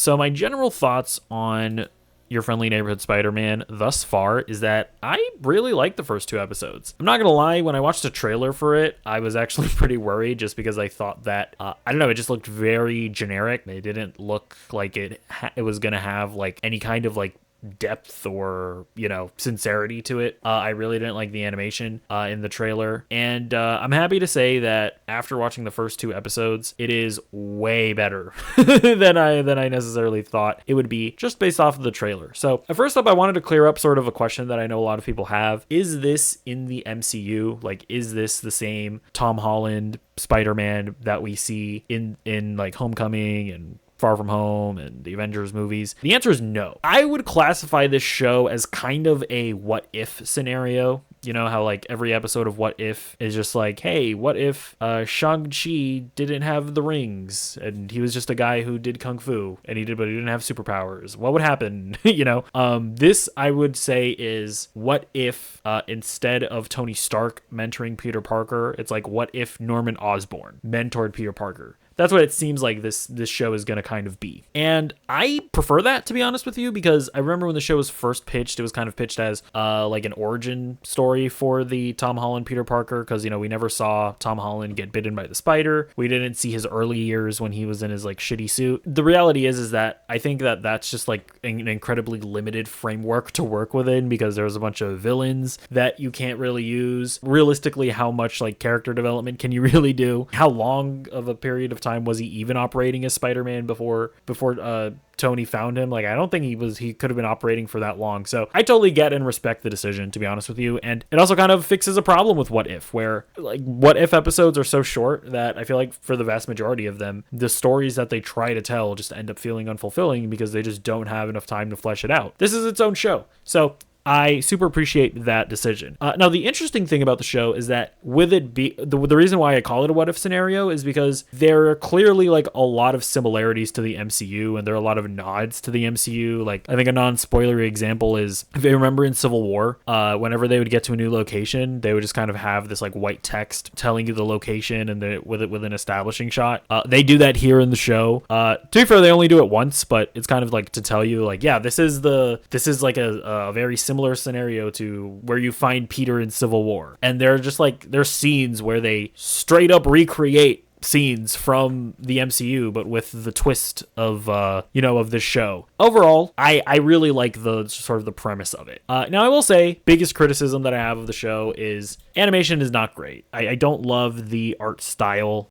So my general thoughts on Your Friendly Neighborhood Spider-Man thus far is that I really like the first 2 episodes. I'm not gonna lie, when I watched the trailer for it, I was actually pretty worried just because I thought that I don't know, it just looked very generic. It didn't look like it was gonna have like any kind of like depth or sincerity to it. I really didn't like the animation in the trailer, and I'm happy to say that after watching the first 2 episodes, it is way better than I necessarily thought it would be just based off of the trailer. So first up, I wanted to clear up sort of a question that I know a lot of people have. Is this in the MCU? Like, is this the same Tom Holland Spider-Man that we see in like Homecoming and Far From Home and the Avengers movies? The answer is no. I would classify this show as kind of a what if scenario. You know how like every episode of What If is just like, hey, what if Shang-Chi didn't have the rings and he was just a guy who did kung fu but he didn't have superpowers? What would happen? This I would say is what if instead of Tony Stark mentoring Peter Parker, it's like what if Norman Osborn mentored Peter Parker? That's what it seems like this show is going to kind of be. And I prefer that, to be honest with you, because I remember when the show was first pitched, it was kind of pitched as like an origin story for the Tom Holland Peter Parker, because, we never saw Tom Holland get bitten by the spider. We didn't see his early years when he was in his like shitty suit. The reality is that I think that that's just like an incredibly limited framework to work within, because there's a bunch of villains that you can't really use. Realistically, how much like character development can you really do? How long of a period of time was he even operating as Spider-Man before Tony found him? Like, I don't think he could have been operating for that long. So I totally get and respect the decision, to be honest with you. And it also kind of fixes a problem with What If, where like What If episodes are so short that I feel like for the vast majority of them, the stories that they try to tell just end up feeling unfulfilling because they just don't have enough time to flesh it out. This is its own show. So I super appreciate that decision. Now, the interesting thing about the show is that with it be the reason why I call it a what if scenario is because there are clearly like a lot of similarities to the MCU, and there are a lot of nods to the MCU. Like, I think a non-spoilery example is, if you remember in Civil War, whenever they would get to a new location, they would just kind of have this like white text telling you the location and with an establishing shot. They do that here in the show. To be fair, they only do it once, but it's kind of like to tell you like, yeah, this is like a very similar scenario to where you find Peter in Civil War. And they're just like, there's scenes where they straight up recreate scenes from the MCU, but with the twist of of this show. Overall, I really like the sort of the premise of it. Now, I will say, biggest criticism that I have of the show is animation is not great. I don't love the art style